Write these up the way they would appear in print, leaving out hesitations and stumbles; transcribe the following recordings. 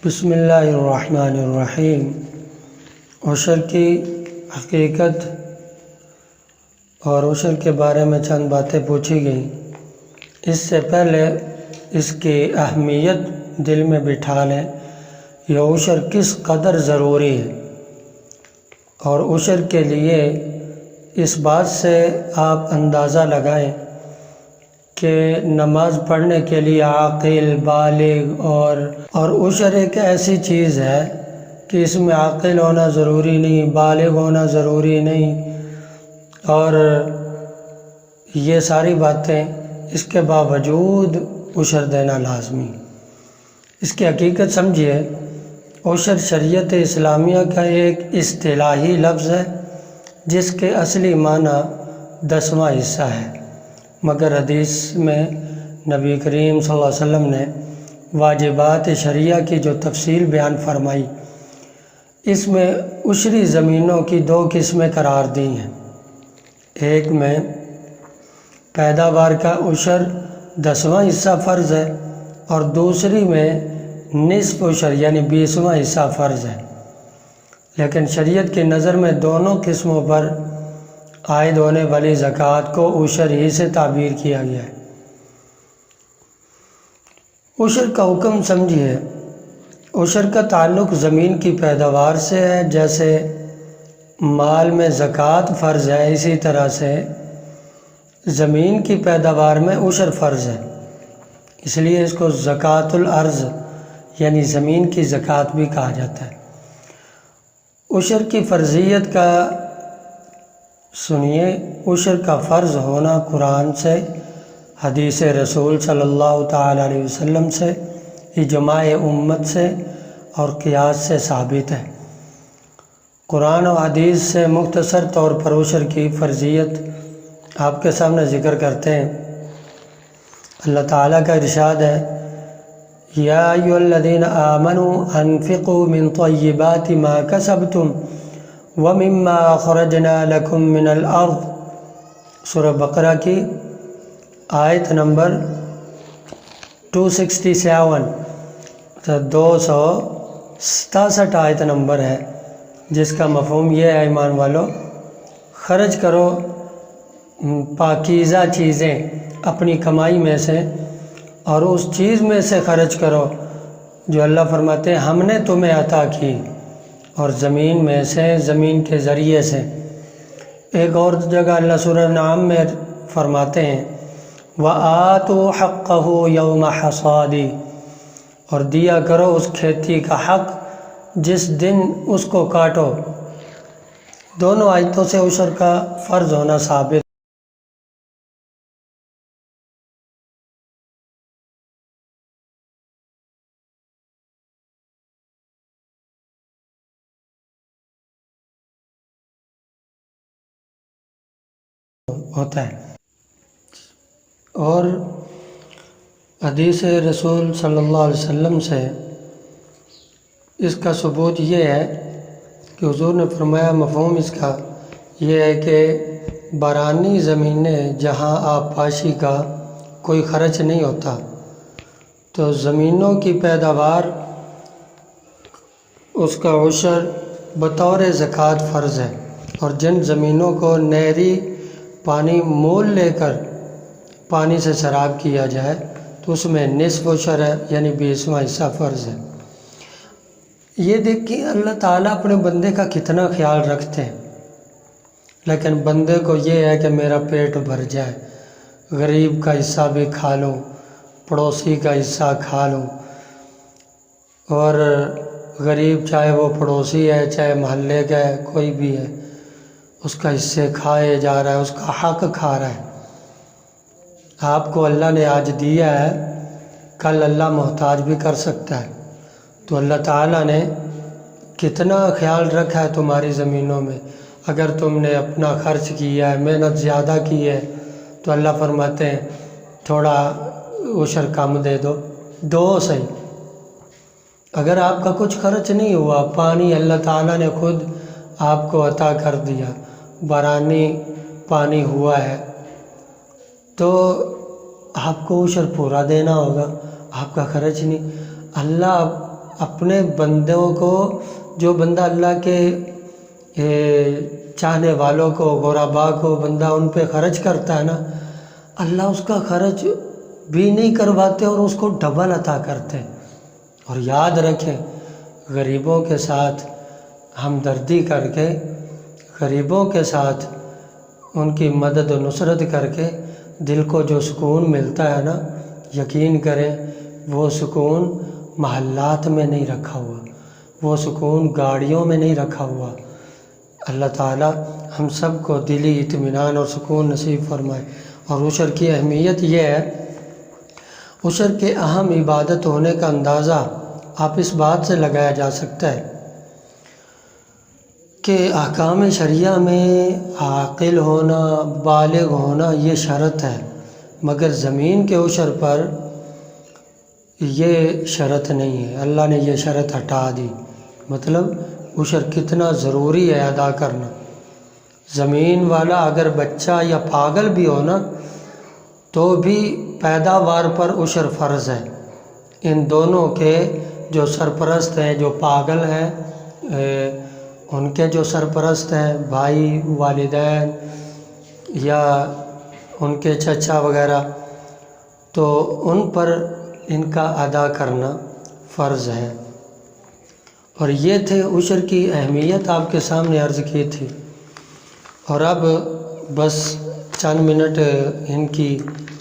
بسم اللہ الرحمن الرحیم۔ عشر کی حقیقت اور عشر کے بارے میں چند باتیں پوچھی گئیں۔ اس سے پہلے اس کی اہمیت دل میں بٹھا لیں، یہ عشر کس قدر ضروری ہے، اور عشر کے لیے اس بات سے آپ اندازہ لگائیں کہ نماز پڑھنے کے لیے عاقل، بالغ اور عشر ایک ایسی چیز ہے کہ اس میں عاقل ہونا ضروری نہیں، بالغ ہونا ضروری نہیں، اور یہ ساری باتیں اس کے باوجود عشر دینا لازمی۔ اس کی حقیقت سمجھیے، عشر شریعت اسلامیہ کا ایک اصطلاحی لفظ ہے جس کے اصلی معنی 10واں حصہ ہے، مگر حدیث میں نبی کریم صلی اللہ علیہ وسلم نے واجبات شرعیہ کی جو تفصیل بیان فرمائی، اس میں عشری زمینوں کی 2 قسمیں قرار دی ہیں۔ ایک میں پیداوار کا عشر 10واں حصہ فرض ہے، اور دوسری میں نصف عشر یعنی 20واں حصہ فرض ہے، لیکن شریعت کی نظر میں دونوں قسموں پر عائد ہونے والی زکوٰۃ کو عشر ہی سے تعبیر کیا گیا ہے۔ عشر کا حکم سمجھیے، عشر کا تعلق زمین کی پیداوار سے ہے۔ جیسے مال میں زکوٰۃ فرض ہے، اسی طرح سے زمین کی پیداوار میں عشر فرض ہے، اس لیے اس کو زکوٰۃ الارض یعنی زمین کی زکوٰۃ بھی کہا جاتا ہے۔ عشر کی فرضیت کا سنیے، عشر کا فرض ہونا قرآن سے، حدیث رسول صلی اللہ تعالیٰ علیہ وسلم سے، اجماع امت سے اور قیاس سے ثابت ہے۔ قرآن و حدیث سے مختصر طور پر عشر کی فرضیت آپ کے سامنے ذکر کرتے ہیں۔ اللہ تعالیٰ کا ارشاد ہے، یا ایھا الذین آمنوا انفقوا من طیبات ما کسبتم ومما اخرجنا لکم من الارض، سورہ بقرہ کی آیت نمبر 267، 267 آیت نمبر ہے، جس کا مفہوم یہ ہے، ایمان والو، خرچ کرو پاکیزہ چیزیں اپنی کمائی میں سے، اور اس چیز میں سے خرچ کرو جو اللہ فرماتے ہیں ہم نے تمہیں عطا کی، اور زمین میں سے، زمین کے ذریعے سے۔ ایک اور جگہ اللہ سورہ انعام میں فرماتے ہیں، وَآتُوا حَقَّهُ يَوْمَ حَصَادِهِ، اور دیا کرو اس کھیتی کا حق جس دن اس کو کاٹو۔ دونوں آیتوں سے عشر کا فرض ہونا ثابت ہوتا ہے۔ اور حدیث رسول صلی اللہ علیہ وسلم سے اس کا ثبوت یہ ہے کہ حضور نے فرمایا، مفہوم اس کا یہ ہے کہ بارانی زمینیں جہاں آبپاشی کا کوئی خرچ نہیں ہوتا، تو زمینوں کی پیداوار اس کا عشر بطور زکوٰۃ فرض ہے، اور جن زمینوں کو نہری پانی مول لے کر پانی سے سیراب کیا جائے تو اس میں نصف عشر ہے، یعنی 20واں حصہ فرض ہے۔ یہ دیکھیں اللہ تعالیٰ اپنے بندے کا کتنا خیال رکھتے ہیں، لیکن بندے کو یہ ہے کہ میرا پیٹ بھر جائے، غریب کا حصہ بھی کھا لوں، پڑوسی کا حصہ کھا لوں، اور غریب چاہے وہ پڑوسی ہے، چاہے محلے کا ہے، کوئی بھی ہے، اس کا حصے کھائے جا رہا ہے، اس کا حق کھا رہا ہے۔ آپ کو اللہ نے آج دیا ہے، کل اللہ محتاج بھی کر سکتا ہے، تو اللہ تعالیٰ نے کتنا خیال رکھا ہے تمہاری زمینوں میں۔ اگر تم نے اپنا خرچ کیا ہے، محنت زیادہ کی ہے، تو اللہ فرماتے ہیں تھوڑا عشر کم دے دو صحیح۔ اگر آپ کا کچھ خرچ نہیں ہوا، پانی اللہ تعالیٰ نے خود آپ کو عطا کر دیا، بارانی پانی ہوا ہے، تو آپ کو عشر پورا دینا ہوگا، آپ کا خرچ نہیں۔ اللہ اپنے بندوں کو، جو بندہ اللہ کے چاہنے والوں کو، غربا کو بندہ ان پہ خرچ کرتا ہے نا، اللہ اس کا خرچ بھی نہیں کرواتے اور اس کو ڈبل عطا کرتے۔ اور یاد رکھیں، غریبوں کے ساتھ ہمدردی کر کے، غریبوں کے ساتھ ان کی مدد و نصرت کر کے دل کو جو سکون ملتا ہے نا، یقین کریں وہ سکون محلات میں نہیں رکھا ہوا، وہ سکون گاڑیوں میں نہیں رکھا ہوا۔ اللہ تعالی ہم سب کو دلی اطمینان اور سکون نصیب فرمائے۔ اور عشر کی اہمیت یہ ہے، عشر کے اہم عبادت ہونے کا اندازہ آپ اس بات سے لگایا جا سکتا ہے کہ احکام شریعہ میں عاقل ہونا، بالغ ہونا یہ شرط ہے، مگر زمین کے عشر پر یہ شرط نہیں ہے، اللہ نے یہ شرط ہٹا دی۔ مطلب عشر کتنا ضروری ہے ادا کرنا۔ زمین والا اگر بچہ یا پاگل بھی ہو نا تو بھی پیداوار پر عشر فرض ہے۔ ان دونوں کے جو سرپرست ہیں، جو پاگل ہیں، ان کے جو سرپرست ہیں بھائی، والدین یا ان کے چچا وغیرہ، تو ان پر ان کا ادا کرنا فرض ہے۔ اور یہ تھے عشر کی اہمیت آپ کے سامنے عرض کی تھی۔ اور اب بس چند منٹ ان کی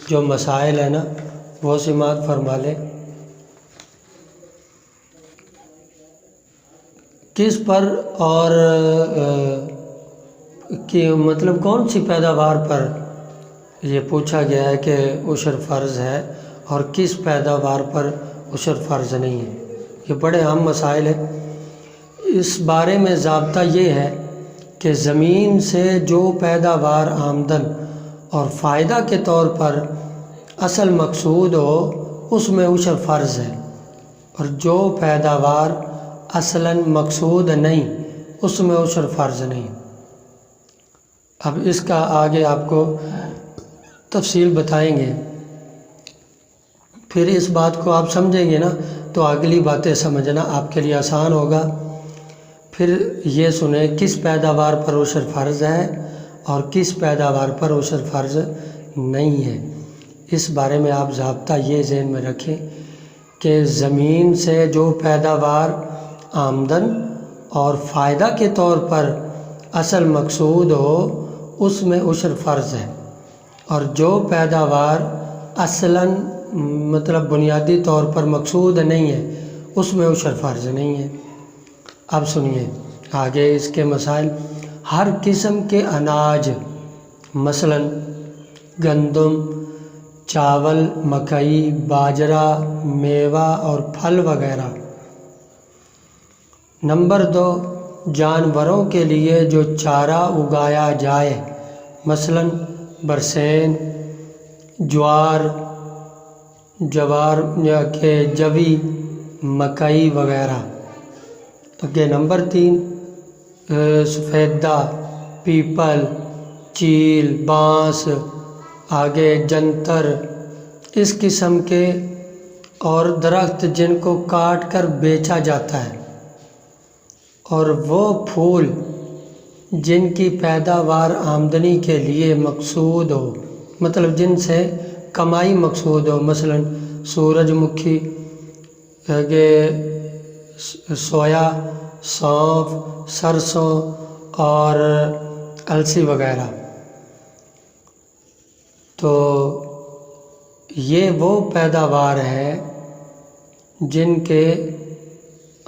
جو مسائل ہیں نا وہ سماعت فرما لیں۔ کس پر اور کہ مطلب کون سی پیداوار پر یہ پوچھا گیا ہے کہ عشر فرض ہے اور کس پیداوار پر عشر فرض نہیں ہے، یہ بڑے اہم مسائل ہیں۔ اس بارے میں ضابطہ یہ ہے کہ زمین سے جو پیداوار آمدن اور فائدہ کے طور پر اصل مقصود ہو اس میں عشر فرض ہے، اور جو پیداوار اصلاً مقصود نہیں اس میں عشر فرض نہیں۔ اب اس کا آگے آپ کو تفصیل بتائیں گے، پھر اس بات کو آپ سمجھیں گے نا تو اگلی باتیں سمجھنا آپ کے لیے آسان ہوگا۔ پھر یہ سنیں کس پیداوار پر عشر فرض ہے اور کس پیداوار پر عشر فرض نہیں ہے۔ اس بارے میں آپ ضابطہ یہ ذہن میں رکھیں کہ زمین سے جو پیداوار آمدن اور فائدہ کے طور پر اصل مقصود ہو اس میں عشر فرض ہے، اور جو پیداوار اصلاً مطلب بنیادی طور پر مقصود نہیں ہے اس میں عشر فرض نہیں ہے۔ اب سنیے آگے اس کے مسائل۔ ہر قسم کے اناج مثلاً گندم، چاول، مکئی، باجرہ، میوہ اور پھل وغیرہ۔ نمبر 2، جانوروں کے لیے جو چارہ اگایا جائے مثلاً برسین، جوار یا کہ جوی، مکئی وغیرہ۔ کہ نمبر 3، سفیدہ، پیپل، چیل، بانس، آگے جنتر، اس قسم کے اور درخت جن کو کاٹ کر بیچا جاتا ہے، اور وہ پھول جن کی پیداوار آمدنی کے لیے مقصود ہو، مطلب جن سے کمائی مقصود ہو، مثلا سورج مکھی، سویا، سونف، سرسوں اور السی وغیرہ۔ تو یہ وہ پیداوار ہے جن کے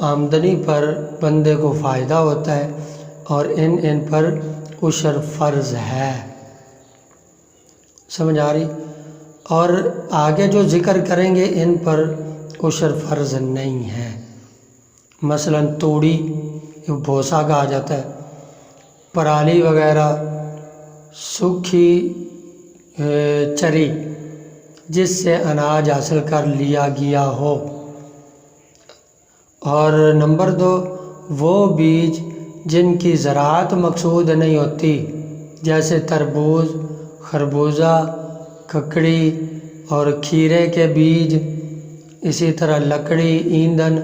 آمدنی پر بندے کو فائدہ ہوتا ہے اور ان پر عشر فرض ہے۔ سمجھ آ رہی؟ اور آگے جو ذکر کریں گے ان پر عشر فرض نہیں ہے۔ مثلا توڑی، بھوسا کہا جاتا ہے، پرالی وغیرہ، سوکھی چری جس سے اناج حاصل کر لیا گیا ہو۔ اور نمبر 2، وہ بیج جن کی زراعت مقصود نہیں ہوتی، جیسے تربوز، خربوزہ، ککڑی اور کھیرے کے بیج، اسی طرح لکڑی، ایندھن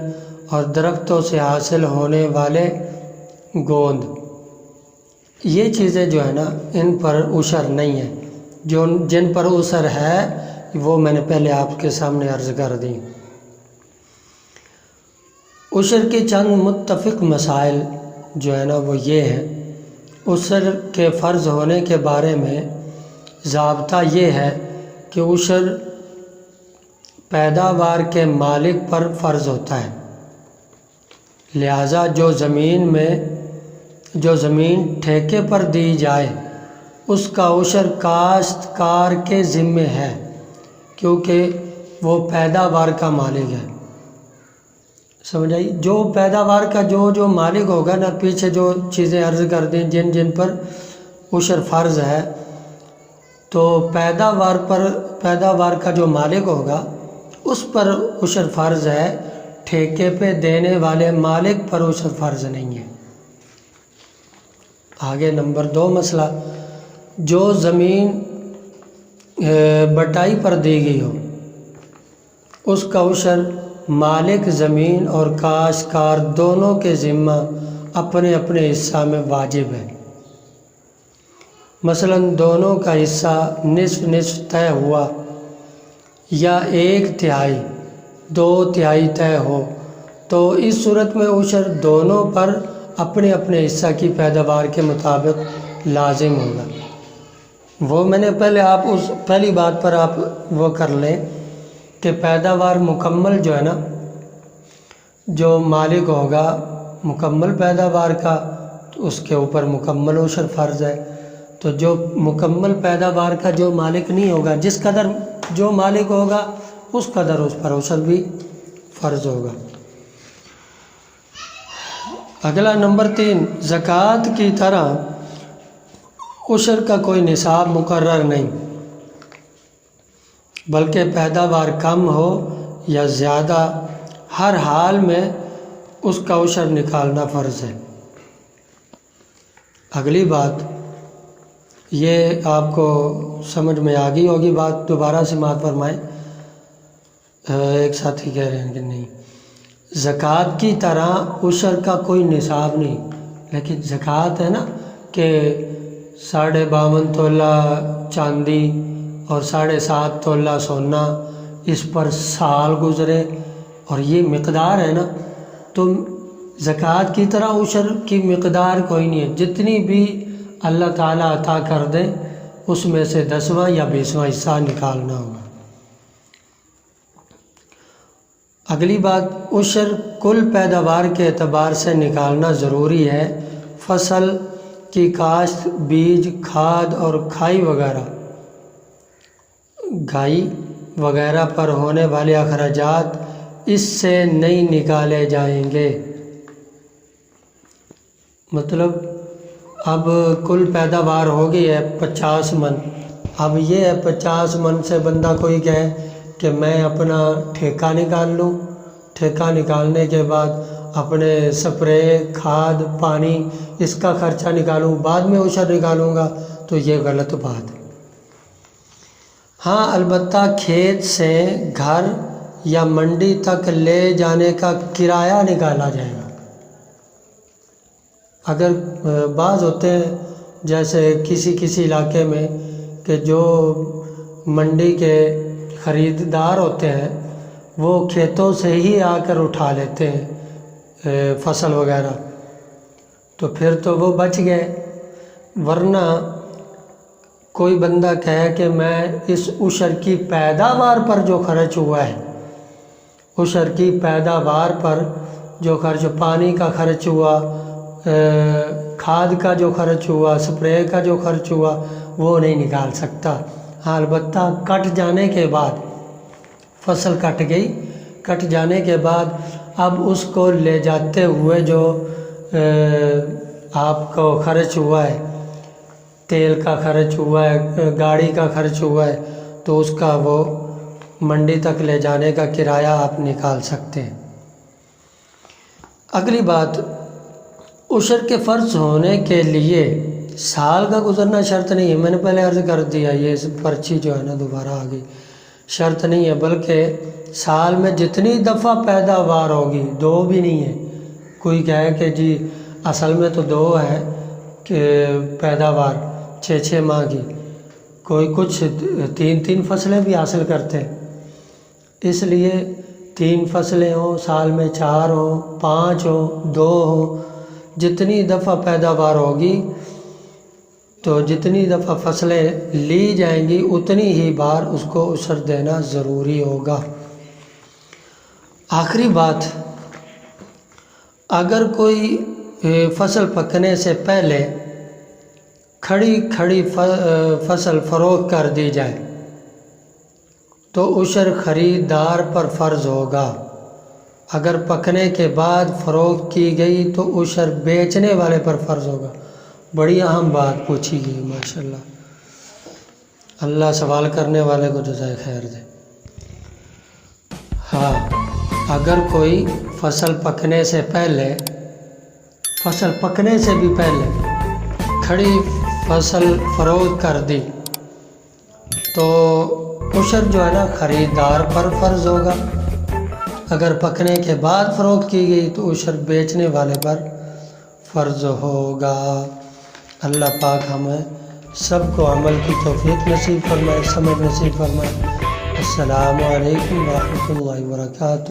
اور درختوں سے حاصل ہونے والے گوند، یہ چیزیں جو ہے نا ان پر عشر نہیں ہے، جن پر عشر ہے وہ میں نے پہلے آپ کے سامنے عرض کر دی۔ عشر کی چند متفق مسائل جو ہے نا وہ یہ ہیں۔ عشر کے فرض ہونے کے بارے میں ضابطہ یہ ہے کہ عشر پیداوار کے مالک پر فرض ہوتا ہے، لہٰذا جو زمین ٹھیکے پر دی جائے اس کا عشر کاشتکار کے ذمے ہے، کیونکہ وہ پیداوار کا مالک ہے۔ سمجھ آئی؟ جو پیداوار کا جو مالک ہوگا نا، پیچھے جو چیزیں عرض کر دیں جن پر عشر فرض ہے، تو پیداوار کا جو مالک ہوگا اس پر عشر فرض ہے، ٹھیکے پہ دینے والے مالک پر عشر فرض نہیں ہے۔ آگے نمبر 2 مسئلہ، جو زمین بٹائی پر دی گئی ہو اس کا عشر مالک زمین اور کاشتکار دونوں کے ذمہ اپنے اپنے حصہ میں واجب ہے۔ مثلا دونوں کا حصہ نصف نصف طے ہوا یا 1/3 2/3 طے ہو، تو اس صورت میں عشر دونوں پر اپنے اپنے حصہ کی پیداوار کے مطابق لازم ہوگا۔ وہ میں نے پہلی بات پر آپ وہ کر لیں کہ پیداوار مکمل جو ہے نا، جو مالک ہوگا مکمل پیداوار کا تو اس کے اوپر مکمل عشر فرض ہے، تو جو مکمل پیداوار کا جو مالک نہیں ہوگا، جس قدر جو مالک ہوگا اس قدر اس پر عشر بھی فرض ہوگا۔ اگلا نمبر 3، زکوٰۃ کی طرح عشر کا کوئی نصاب مقرر نہیں، بلکہ پیداوار کم ہو یا زیادہ ہر حال میں اس کا عشر نکالنا فرض ہے۔ اگلی بات یہ آپ کو سمجھ میں آ گئی ہوگی، بات دوبارہ سماعت فرمائیں۔ ایک ساتھی کہہ رہے ہیں کہ نہیں، زکوٰۃ کی طرح عشر کا کوئی نصاب نہیں، لیکن زکوٰۃ ہے نا کہ 52.5 تولہ چاندی اور 7.5 تولہ سونا، اس پر سال گزرے اور یہ مقدار ہے نا، تو زکوٰۃ کی طرح عشر کی مقدار کوئی نہیں ہے، جتنی بھی اللہ تعالیٰ عطا کر دے اس میں سے 10واں یا 20واں حصہ نکالنا ہوگا۔ اگلی بات، عشر کل پیداوار کے اعتبار سے نکالنا ضروری ہے۔ فصل کی کاشت، بیج، کھاد اور کھائی وغیرہ پر ہونے والے اخراجات اس سے نہیں نکالے جائیں گے۔ مطلب اب کل پیداوار ہو گئی ہے 50 من، اب یہ ہے 50 من سے بندہ کوئی کہے کہ میں اپنا ٹھیکہ نکال لوں، ٹھیکہ نکالنے کے بعد اپنے سپرے، کھاد، پانی اس کا خرچہ نکالوں، بعد میں عشر نکالوں گا، تو یہ غلط بات ہے۔ ہاں البتہ کھیت سے گھر یا منڈی تک لے جانے کا کرایہ نکالا جائے گا۔ اگر بعض ہوتے ہیں جیسے کسی علاقے میں کہ جو منڈی کے خریدار ہوتے ہیں وہ کھیتوں سے ہی آ کر اٹھا لیتے ہیں فصل وغیرہ، تو پھر تو وہ بچ گئے، ورنہ کوئی بندہ کہے کہ میں اس عشر کی پیداوار پر جو خرچ ہوا ہے، عشر کی پیداوار پر جو خرچ، پانی کا خرچ ہوا، کھاد کا جو خرچ ہوا، سپرے کا جو خرچ ہوا، وہ نہیں نکال سکتا۔ ہاں البتہ کٹ جانے کے بعد، فصل کٹ گئی، کٹ جانے کے بعد اب اس کو لے جاتے ہوئے جو آپ کو خرچ ہوا ہے، تیل کا خرچ ہوا ہے، گاڑی کا خرچ ہوا ہے، تو اس کا وہ منڈی تک لے جانے کا کرایہ آپ نکال سکتے ہیں۔ اگلی بات، عشر کے فرض ہونے کے لیے سال کا گزرنا شرط نہیں ہے، میں نے پہلے عرض کر دیا، یہ پرچی جو ہے نا دوبارہ آ گئی، شرط نہیں ہے، بلکہ سال میں جتنی دفعہ پیداوار ہوگی، 2 بھی نہیں ہے، کوئی کہے کہ جی اصل میں تو 2 ہے کہ پیداوار 6 ماہ کی، کوئی کچھ 3 فصلیں بھی حاصل کرتے ہیں، اس لیے 3 فصلیں ہوں، سال میں 4 ہوں، 5 ہوں، 2 ہوں، جتنی دفعہ پیداوار ہوگی تو جتنی دفعہ فصلیں لی جائیں گی اتنی ہی بار اس کو عشر دینا ضروری ہوگا۔ آخری بات، اگر کوئی فصل پکنے سے پہلے کھڑی فصل فروخت کر دی جائے تو عشر خریدار پر فرض ہوگا، اگر پکنے کے بعد فروخت کی گئی تو عشر بیچنے والے پر فرض ہوگا۔ بڑی اہم بات پوچھی گئی، ماشاءاللہ، اللہ سوال کرنے والے کو جزائے خیر دے۔ ہاں، اگر کوئی فصل پکنے سے بھی پہلے کھڑی فصل فروخت کر دی تو عشر جو ہے نا خریدار پر فرض ہوگا، اگر پکنے کے بعد فروخت کی گئی تو عشر بیچنے والے پر فرض ہوگا۔ اللہ پاک ہمیں سب کو عمل کی توفیق نصیب فرمائے، سمجھ نصیب فرمائے۔ السلام علیکم ورحمۃ اللہ وبرکاتہ۔